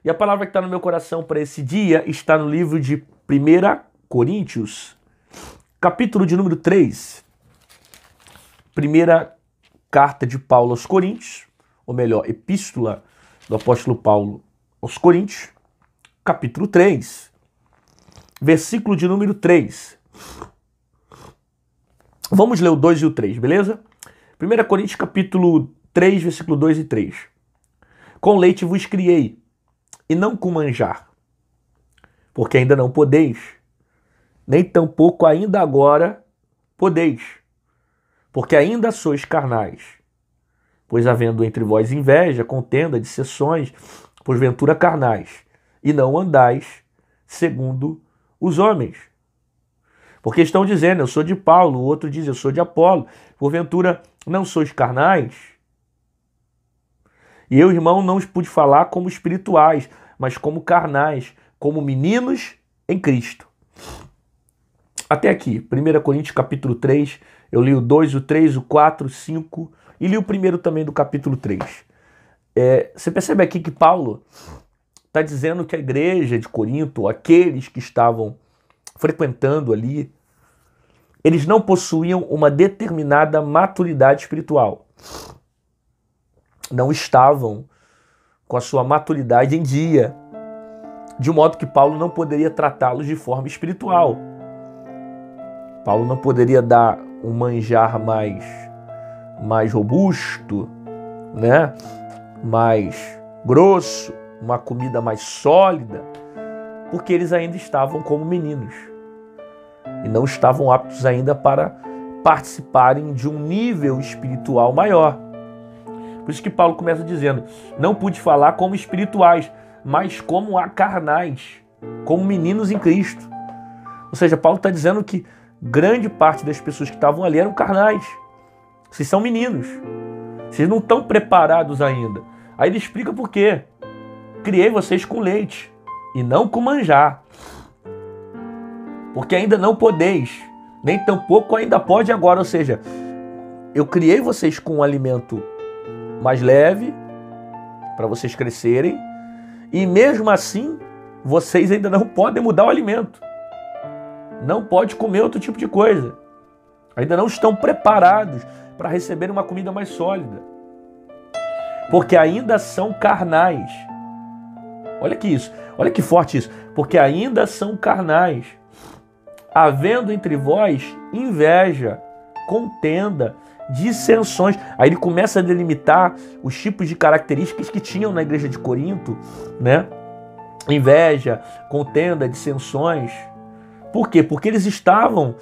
E a palavra que está no meu coração para esse dia está no livro de 1 Coríntios, capítulo de número 3. Primeira carta de Paulo aos Coríntios, ou melhor, epístola do apóstolo Paulo aos Coríntios, capítulo 3, versículo de número 3. Vamos ler o 2 e o 3, beleza? 1 Coríntios capítulo 3, versículo 2 e 3. Com leite vos criei, e não com manjar, porque ainda não podeis, nem tampouco ainda agora podeis, porque ainda sois carnais. Pois havendo entre vós inveja, contenda, dissensões, porventura carnais, e não andais segundo os homens. Porque estão dizendo, eu sou de Paulo, o outro diz, eu sou de Apolo, porventura não sois carnais? E eu, irmão, não os pude falar como espirituais, mas como carnais, como meninos em Cristo. Até aqui, 1 Coríntios capítulo 3, eu li o 2, o 3, o 4, o 5 e li o primeiro também do capítulo 3. Você percebe aqui que Paulo está dizendo que a igreja de Corinto, aqueles que estavam frequentando ali, eles não possuíam uma determinada maturidade espiritual. Não estavam com a sua maturidade em dia, de modo que Paulo não poderia tratá-los de forma espiritual. Paulo não poderia dar um manjar mais robusto, né? Mais grosso, uma comida mais sólida, porque eles ainda estavam como meninos e não estavam aptos ainda para participarem de um nível espiritual maior. Por isso que Paulo começa dizendo, não pude falar como espirituais, mas como carnais, como meninos em Cristo. Ou seja, Paulo está dizendo que grande parte das pessoas que estavam ali eram carnais. Vocês são meninos. Vocês não estão preparados ainda. Aí ele explica por quê. Criei vocês com leite e não com manjar. Porque ainda não podeis, nem tampouco ainda pode agora. Ou seja, eu criei vocês com um alimento mais leve, para vocês crescerem, e mesmo assim, vocês ainda não podem mudar o alimento. Não pode comer outro tipo de coisa. Ainda não estão preparados para receber uma comida mais sólida. Porque ainda são carnais. Olha que isso, olha que forte isso. Porque ainda são carnais. Havendo entre vós inveja, contenda, dissensões. Aí ele começa a delimitar os tipos de características que tinham na igreja de Corinto, né? Inveja, contenda, dissensões. Por quê? Porque eles estavam,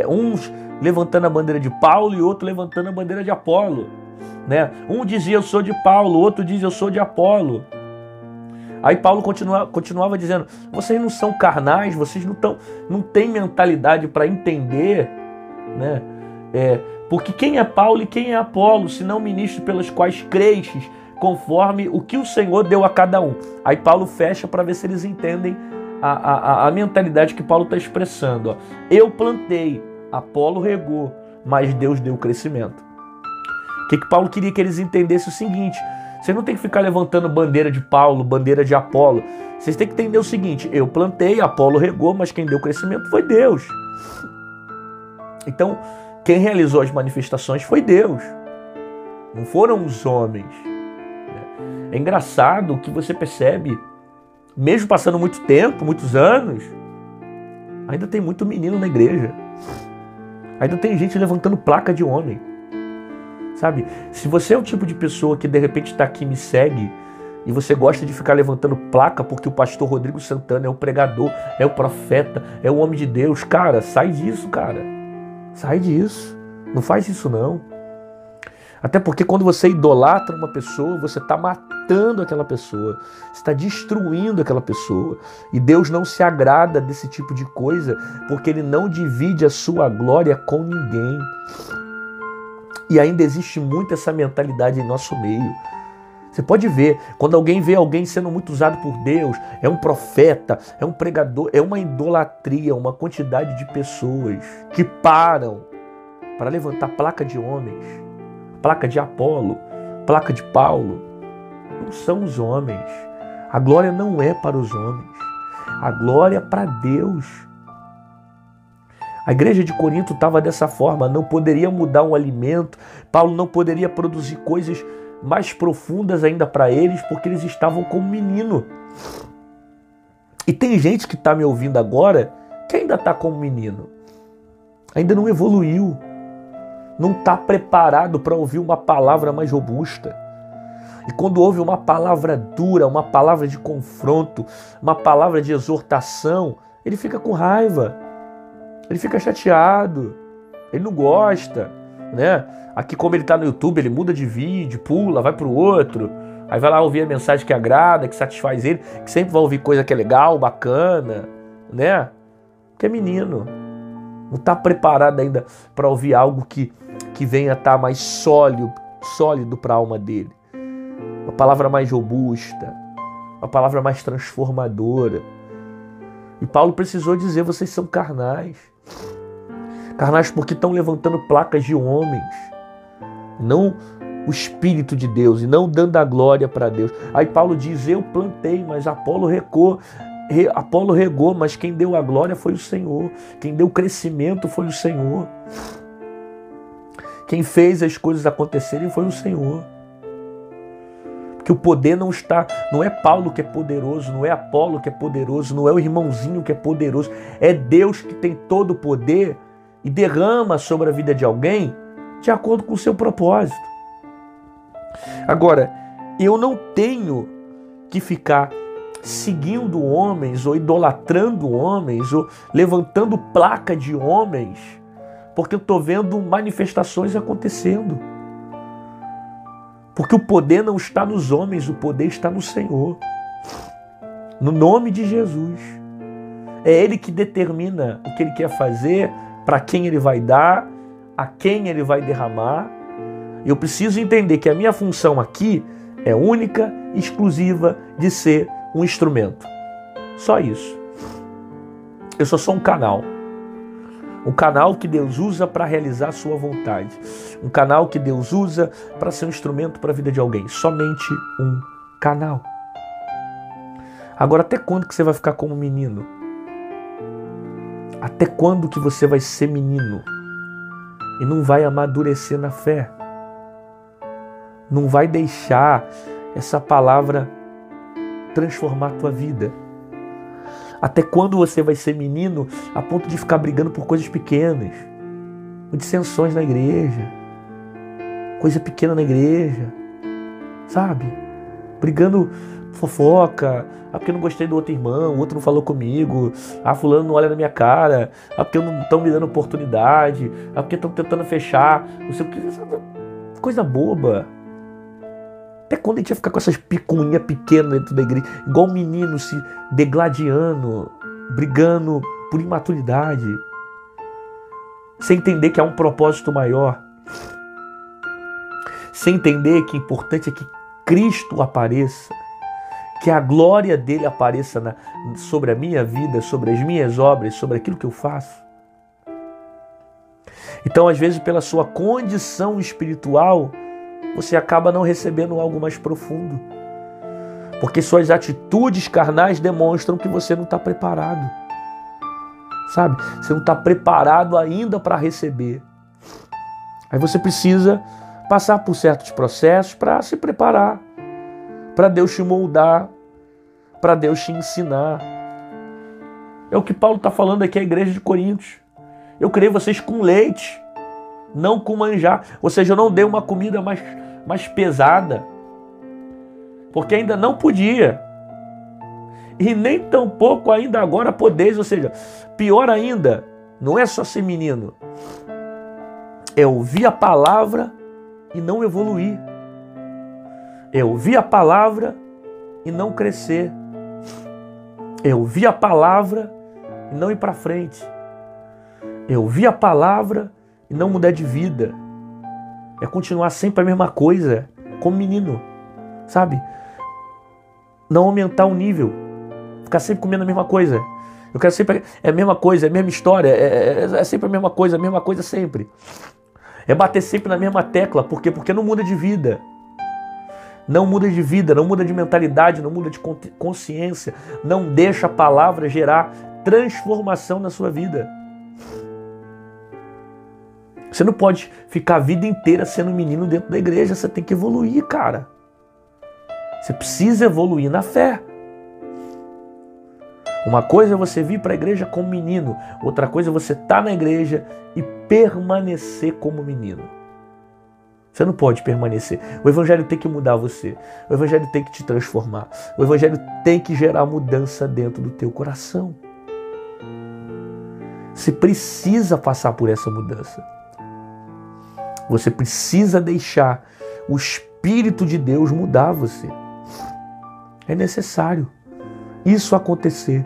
uns levantando a bandeira de Paulo e outro levantando a bandeira de Apolo, né? Um dizia eu sou de Paulo, o outro dizia eu sou de Apolo. Aí Paulo continuava dizendo, vocês não são carnais, vocês não têm mentalidade para entender, né? Porque quem é Paulo e quem é Apolo, senão ministros pelos quais crestes, conforme o que o Senhor deu a cada um. Aí Paulo fecha para ver se eles entendem a mentalidade que Paulo está expressando. Ó. Eu plantei, Apolo regou, mas Deus deu o crescimento. O que Paulo queria que eles entendessem o seguinte, você não tem que ficar levantando bandeira de Paulo, bandeira de Apolo. Vocês têm que entender o seguinte, eu plantei, Apolo regou, mas quem deu o crescimento foi Deus. Então, quem realizou as manifestações foi Deus, não foram os homens. É engraçado que você percebe, mesmo passando muito tempo, muitos anos, ainda tem muito menino na igreja. Ainda tem gente levantando placa de homem. Sabe? Se você é o tipo de pessoa que de repente está aqui e me segue e você gosta de ficar levantando placa porque o pastor Rodrigo Santana é o pregador, é o profeta, é o homem de Deus, cara, sai disso, cara. Sai disso. Não faz isso, não. Até porque quando você idolatra uma pessoa, você está matando aquela pessoa. Você está destruindo aquela pessoa. E Deus não se agrada desse tipo de coisa, porque Ele não divide a sua glória com ninguém. E ainda existe muito essa mentalidade em nosso meio. Você pode ver, quando alguém vê alguém sendo muito usado por Deus, é um profeta, é um pregador, é uma idolatria, uma quantidade de pessoas que param para levantar placa de homens, placa de Apolo, placa de Paulo. Não são os homens. A glória não é para os homens. A glória é para Deus. A igreja de Corinto estava dessa forma, não poderia mudar um alimento, Paulo não poderia produzir coisas mais profundas ainda para eles, porque eles estavam como menino. E tem gente que está me ouvindo agora que ainda está como menino, ainda não evoluiu, não está preparado para ouvir uma palavra mais robusta. E quando ouve uma palavra dura, uma palavra de confronto, uma palavra de exortação, ele fica com raiva. Ele fica chateado, ele não gosta, né? Aqui, como ele está no YouTube, ele muda de vídeo, pula, vai para o outro, aí vai lá ouvir a mensagem que agrada, que satisfaz ele, que sempre vai ouvir coisa que é legal, bacana, né? Porque é menino, não está preparado ainda para ouvir algo que venha estar mais sólido para a alma dele. Uma palavra mais robusta, uma palavra mais transformadora. E Paulo precisou dizer, vocês são carnais. Carnais porque estão levantando placas de homens, não o Espírito de Deus, e não dando a glória para Deus. Aí Paulo diz, eu plantei, mas Apolo regou, mas quem deu a glória foi o Senhor. Quem deu o crescimento foi o Senhor. Quem fez as coisas acontecerem foi o Senhor. Porque o poder não é Paulo que é poderoso, não é Apolo que é poderoso, não é o irmãozinho que é poderoso, é Deus que tem todo o poder e derrama sobre a vida de alguém de acordo com o seu propósito. Agora, eu não tenho que ficar seguindo homens ou idolatrando homens ou levantando placa de homens porque eu estou vendo manifestações acontecendo. Porque o poder não está nos homens, o poder está no Senhor. No nome de Jesus. É Ele que determina o que Ele quer fazer, para quem Ele vai dar, a quem Ele vai derramar. E eu preciso entender que a minha função aqui é única e exclusiva de ser um instrumento. Só isso. Eu sou só um canal. Um canal que Deus usa para realizar a sua vontade. Um canal que Deus usa para ser um instrumento para a vida de alguém. Somente um canal. Agora, até quando que você vai ficar como menino? Até quando que você vai ser menino? E não vai amadurecer na fé? Não vai deixar essa palavra transformar a tua vida? Até quando você vai ser menino a ponto de ficar brigando por coisas pequenas? Dissensões na igreja. Coisa pequena na igreja. Sabe? Brigando fofoca. Ah, porque eu não gostei do outro irmão, o outro não falou comigo. Ah, fulano não olha na minha cara. Ah, porque não estão me dando oportunidade. Ah, porque estão tentando fechar. Não sei o que. Coisa boba. Até quando a gente ia ficar com essas picuinhas pequenas dentro da igreja, igual um menino se degladiando, brigando por imaturidade, sem entender que há um propósito maior, sem entender que o importante é que Cristo apareça, que a glória dele apareça sobre a minha vida, sobre as minhas obras, sobre aquilo que eu faço. Então, às vezes, pela sua condição espiritual, você acaba não recebendo algo mais profundo. Porque suas atitudes carnais demonstram que você não está preparado. Sabe? Você não está preparado ainda para receber. Aí você precisa passar por certos processos para se preparar. Para Deus te moldar. Para Deus te ensinar. É o que Paulo está falando aqui à igreja de Corinto. Eu criei vocês com leite, não com manjar. Ou seja, eu não dei uma comida mais pesada, porque ainda não podia. E nem tampouco ainda agora podeis. Ou seja, pior ainda, não é só ser menino. É ouvir a palavra e não evoluir. É ouvir a palavra e não crescer. É ouvir a palavra e não ir para frente. É ouvir a palavra e não mudar de vida. É continuar sempre a mesma coisa, como menino, sabe? Não aumentar o nível, ficar sempre comendo a mesma coisa. Eu quero sempre, é a mesma coisa, é a mesma história, é sempre a mesma coisa sempre. É bater sempre na mesma tecla, por quê? Porque não muda de vida. Não muda de vida, não muda de mentalidade, não muda de consciência. Não deixa a palavra gerar transformação na sua vida. Você não pode ficar a vida inteira sendo menino dentro da igreja. Você tem que evoluir, cara. Você precisa evoluir na fé. Uma coisa é você vir para a igreja como menino. Outra coisa é você estar na igreja e permanecer como menino. Você não pode permanecer. O evangelho tem que mudar você. O evangelho tem que te transformar. O evangelho tem que gerar mudança dentro do teu coração. Você precisa passar por essa mudança. Você precisa deixar o Espírito de Deus mudar você. É necessário isso acontecer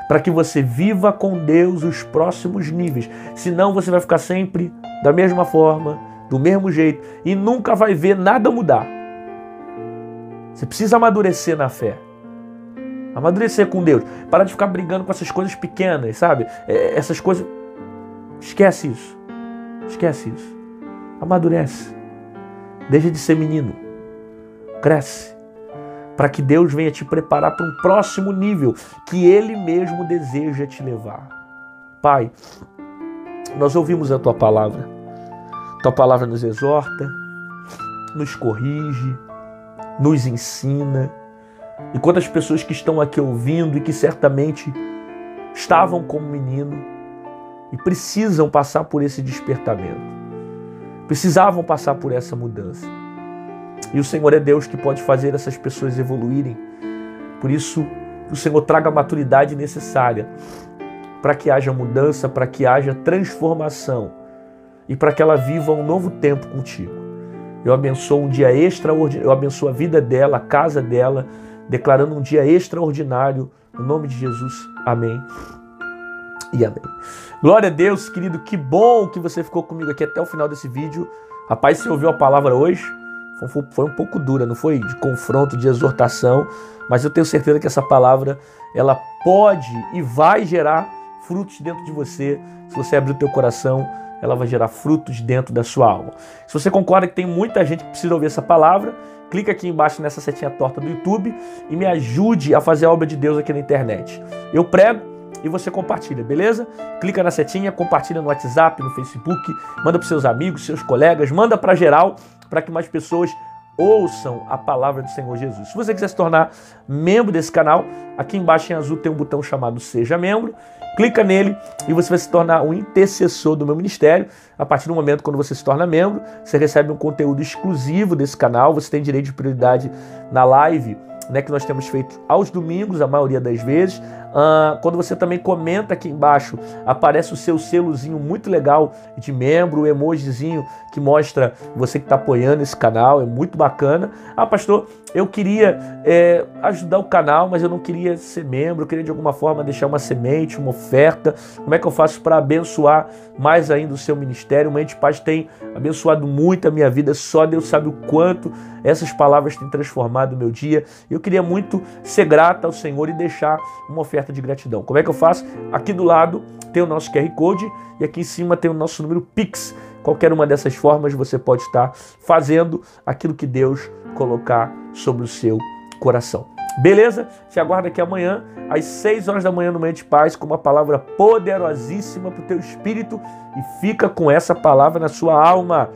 para que você viva com Deus os próximos níveis. Senão você vai ficar sempre da mesma forma, do mesmo jeito e nunca vai ver nada mudar. Você precisa amadurecer na fé. Amadurecer com Deus. Para de ficar brigando com essas coisas pequenas, sabe? Essas coisas... Esquece isso. Esquece isso. Amadurece. Deixa de ser menino. Cresce. Para que Deus venha te preparar para um próximo nível que Ele mesmo deseja te levar. Pai, nós ouvimos a Tua palavra. Tua palavra nos exorta, nos corrige, nos ensina. E quantas pessoas que estão aqui ouvindo e que certamente estavam como menino e precisam passar por esse despertamento. Precisavam passar por essa mudança. E o Senhor é Deus que pode fazer essas pessoas evoluírem. Por isso, que o Senhor traga a maturidade necessária para que haja mudança, para que haja transformação e para que ela viva um novo tempo contigo. Eu abençoo um dia extraordinário, eu abençoo a vida dela, a casa dela, declarando um dia extraordinário, no nome de Jesus. Amém e amém. Glória a Deus, querido, que bom que você ficou comigo aqui até o final desse vídeo. Rapaz, você ouviu a palavra hoje? Foi um pouco dura, não foi? De confronto, de exortação, mas eu tenho certeza que essa palavra, ela pode e vai gerar frutos dentro de você. Se você abrir o teu coração, ela vai gerar frutos dentro da sua alma. Se você concorda que tem muita gente que precisa ouvir essa palavra, clica aqui embaixo nessa setinha torta do YouTube e me ajude a fazer a obra de Deus aqui na internet. Eu prego e você compartilha, beleza? Clica na setinha, compartilha no WhatsApp, no Facebook, manda para seus amigos, seus colegas, manda para geral, para que mais pessoas ouçam a palavra do Senhor Jesus. Se você quiser se tornar membro desse canal, aqui embaixo em azul tem um botão chamado Seja Membro. Clica nele e você vai se tornar um intercessor do meu ministério. A partir do momento quando você se torna membro, você recebe um conteúdo exclusivo desse canal. Você tem direito de prioridade na live, né, que nós temos feito aos domingos, a maioria das vezes. Quando você também comenta aqui embaixo, aparece o seu selozinho muito legal de membro, o emojizinho que mostra você que está apoiando esse canal, é muito bacana. Pastor, eu queria ajudar o canal, mas eu não queria ser membro, eu queria de alguma forma deixar uma semente, uma oferta. Como é que eu faço para abençoar mais ainda o seu ministério? O Mente Paz tem abençoado muito a minha vida, só Deus sabe o quanto essas palavras têm transformado o meu dia. Eu queria muito ser grato ao Senhor e deixar uma oferta de gratidão. Como é que eu faço? Aqui do lado tem o nosso QR Code e aqui em cima tem o nosso número Pix. Qualquer uma dessas formas você pode estar fazendo aquilo que Deus colocar sobre o seu coração. Beleza? Te aguardo aqui amanhã às 6 horas da manhã no Mente Paz com uma palavra poderosíssima para o teu espírito e fica com essa palavra na sua alma.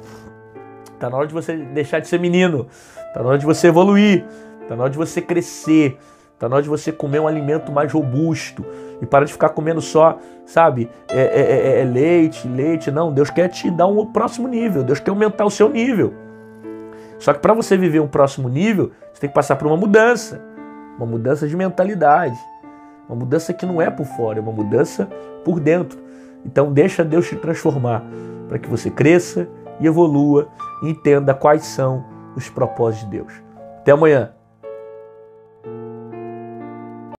Está na hora de você deixar de ser menino. Está na hora de você evoluir. Está na hora de você crescer. Está na hora de você comer um alimento mais robusto. E para de ficar comendo só, sabe, leite. Não, Deus quer te dar um próximo nível. Deus quer aumentar o seu nível. Só que para você viver um próximo nível, você tem que passar por uma mudança. Uma mudança de mentalidade. Uma mudança que não é por fora, é uma mudança por dentro. Então deixa Deus te transformar para que você cresça e evolua e entenda quais são os propósitos de Deus. Até amanhã.